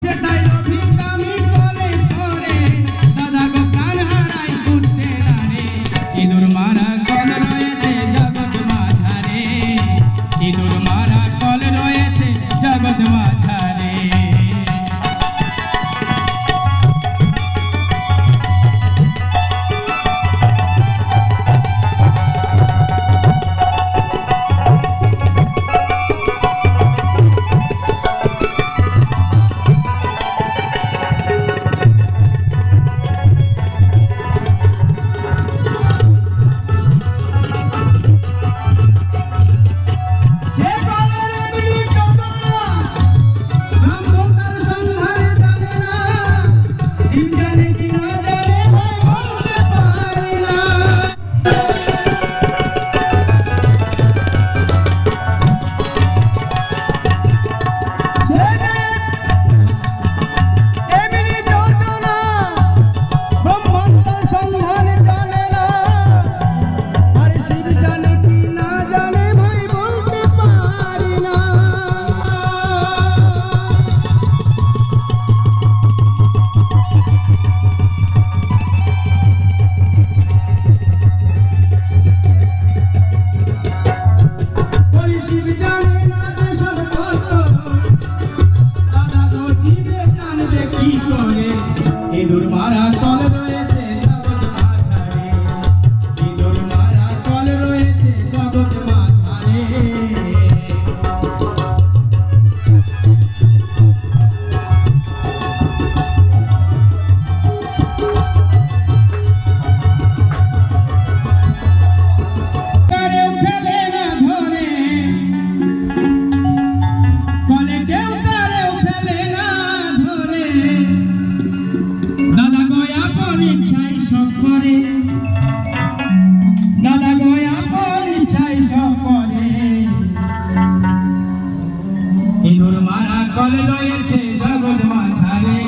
ইঁদুর মারা কল রয়েছে জগৎ মাঝারে, ইঁদুর মারা কল রয়েছে জগৎ মাঝারে। কেউ ফেলে না ধরে কলে, কেউ কারেও ফেলে না ধরে। দাদা গয়া পরিছাই সব করে, দাদা গয়া পরিছাই সব করে। ইঁদুর মারা কল রয়েছে জগৎ মাঝারে।